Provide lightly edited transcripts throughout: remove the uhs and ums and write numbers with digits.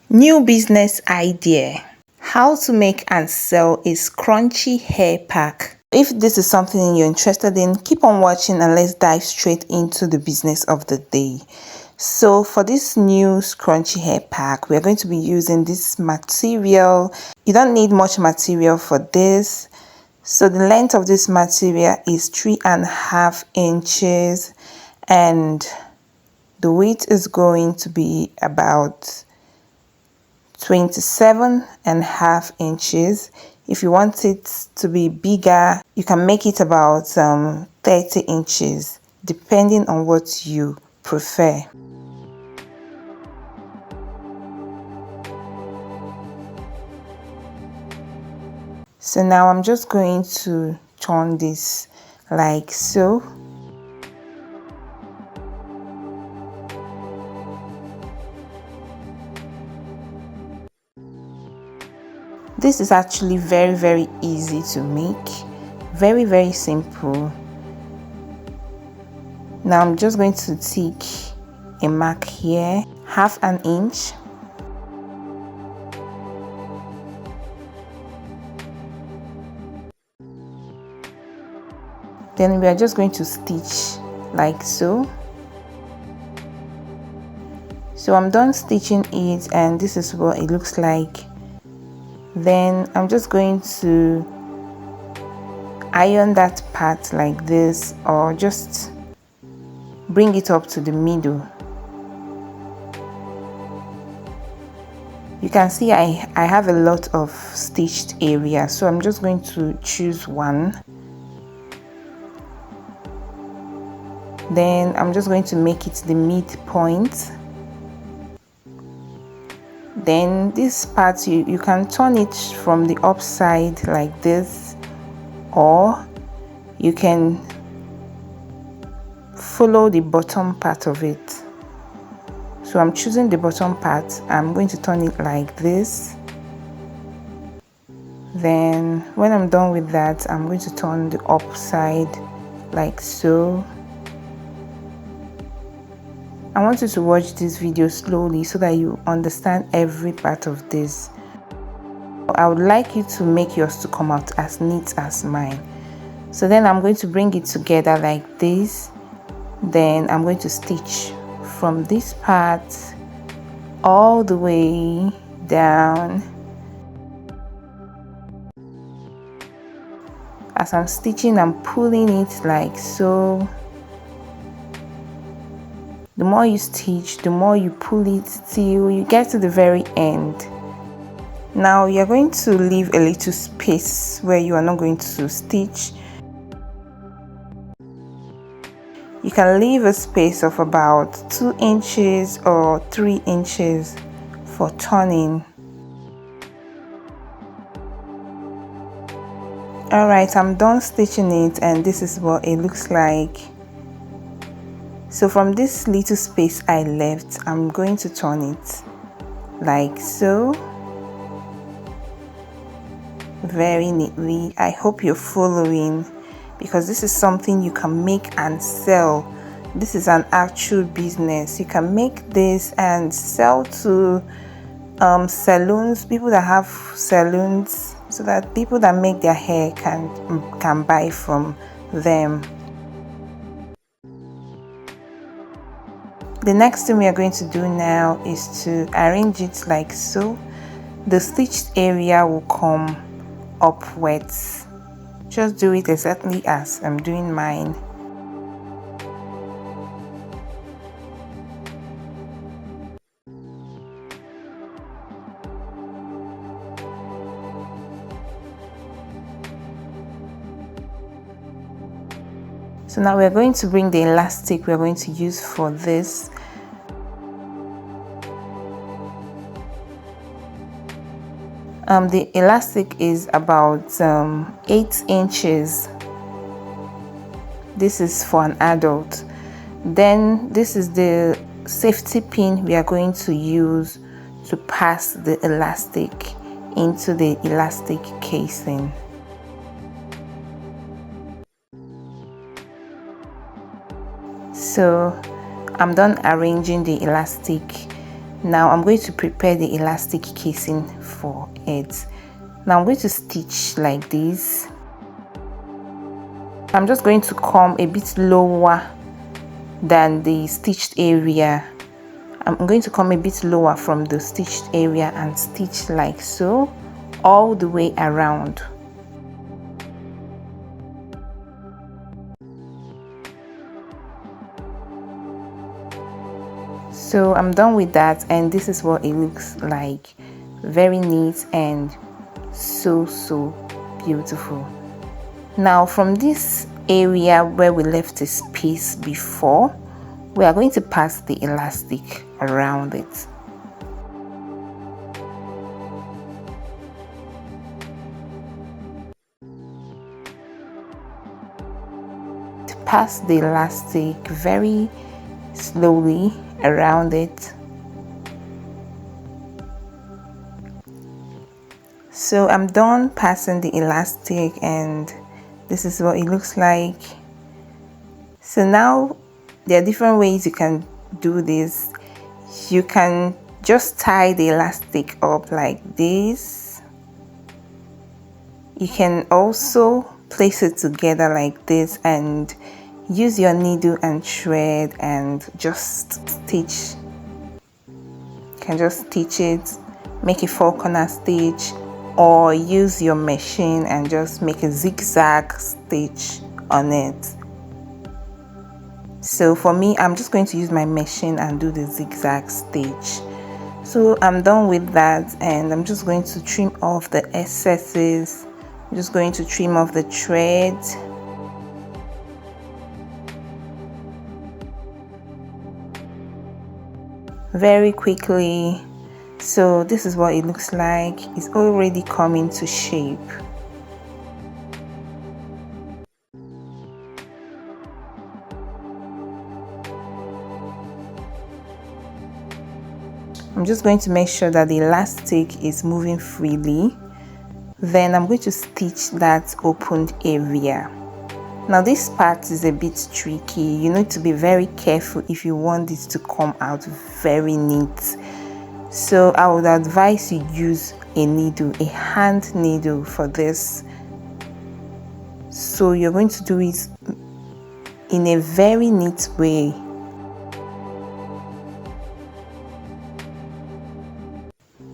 New business idea: how to make and sell a scrunchy hair pack. If this is something you're interested in, keep on watching and let's dive straight into the business of the day. So for this new scrunchy hair pack, we're going to be using this material. You don't need much material for this. So the length of this material is 3.5 inches and the width is going to be about 27.5 inches. If you want it to be bigger, you can make it about 30 inches, depending on what you prefer. So now I'm just going to turn this like so. This is actually very easy to make, very simple. Now I'm just going to take a mark here, 1/2 inch. Then we are just going to stitch like so. So I'm done stitching it and this is what it looks like. Then I'm just going to iron that part like this, or just bring it up to the middle. You can see I have a lot of stitched area, so I'm just going to choose one. Then I'm just going to make it the midpoint. Then this part, you can turn it from the upside like this, or you can follow the bottom part of it. So I'm choosing the bottom part. I'm going to turn it like this. Then when I'm done with that, I'm going to turn the upside like so. I want you to watch this video slowly so that you understand every part of this. I would like you to make yours to come out as neat as mine. So then I'm going to bring it together like this. Then I'm going to stitch from this part all the way down. As I'm stitching, I'm pulling it like so. The more you stitch, the more you pull it till you get to the very end. Now you're going to leave a little space where you are not going to stitch. You can leave a space of about 2 inches or 3 inches for turning. Alright, I'm done stitching it and this is what it looks like. So from this little space I left, I'm going to turn it like so, very neatly. I hope you're following, because this is something you can make and sell. This is an actual business. You can make this and sell to salons, people that have salons, so that people that make their hair can buy from them. The next thing we are going to do now is to arrange it like so. The stitched area will come upwards. Just do it exactly as I'm doing mine. So now we're going to bring the elastic we're going to use for this. The elastic is about 8 inches. This is for an adult. Then this is the safety pin we are going to use to pass the elastic into the elastic casing. So I'm done arranging the elastic. Now I'm going to prepare the elastic casing for it. Now I'm going to stitch like this. I'm just going to come a bit lower than the stitched area. I'm going to come a bit lower from the stitched area and stitch like so all the way around. So I'm done with that, and this is what it looks like. Very neat and so beautiful. Now from this area where we left a space before, we are going to pass the elastic around it. Pass the elastic very slowly around it. So I'm done passing the elastic, and this is what it looks like. So now there are different ways you can do this. You can just tie the elastic up like this. You can also place it together like this and use your needle and thread and just stitch. You can just stitch it, make a 4-corner stitch, or use your machine and just make a zigzag stitch on it. So for me, I'm just going to use my machine and do the zigzag stitch. So I'm done with that, and I'm just going to trim off the excesses. I'm just going to trim off the threads. Very quickly. So this is what it looks like. It's already coming to shape. I'm just going to make sure that the elastic is moving freely. Then I'm going to stitch that opened area. Now this part is a bit tricky. You need to be very careful if you want this to come out very neat. So I would advise you use a needle, a hand needle for this. So you're going to do it in a very neat way.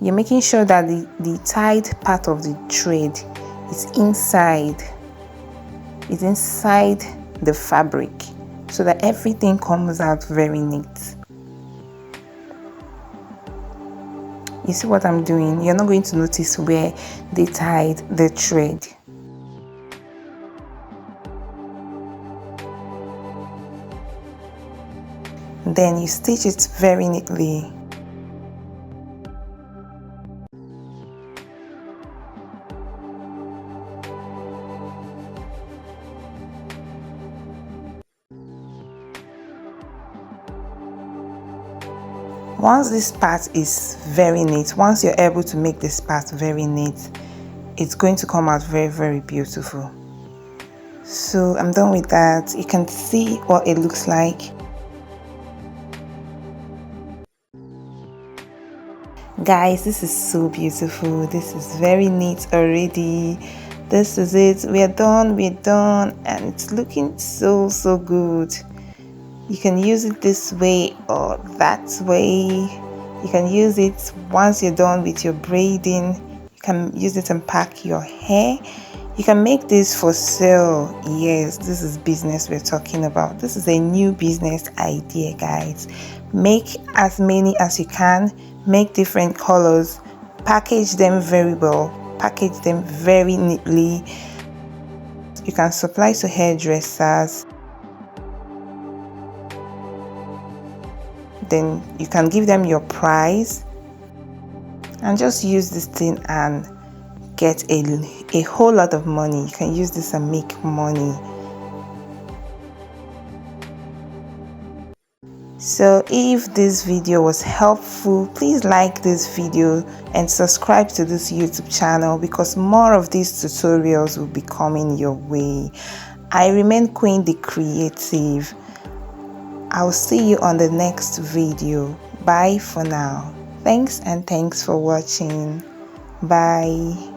You're making sure that the tied part of the thread is inside the fabric, so that everything comes out very neat. You see what I'm doing? You're not going to notice where they tied the thread. Then you stitch it very neatly. Once this part is very neat, once you're able to make this part very neat, it's going to come out very beautiful. So I'm done with that. You can see what it looks like. Guys, this is so beautiful. This is very neat already. This is it. We're done, and it's looking so good. You can use it this way or that way. You can use it once you're done with your braiding. You can use it and pack your hair. You can make this for sale. Yes, this is business we're talking about. This is a new business idea, guys. Make as many as you can. Make different colors. Package them very well. Package them very neatly. You can supply to hairdressers. Then you can give them your price and just use this thing and get a whole lot of money. You can use this and make money. So if this video was helpful, please like this video and subscribe to this YouTube channel, because more of these tutorials will be coming your way. I remain Queen the Creative. I'll see you on the next video. Bye for now. Thanks for watching. Bye.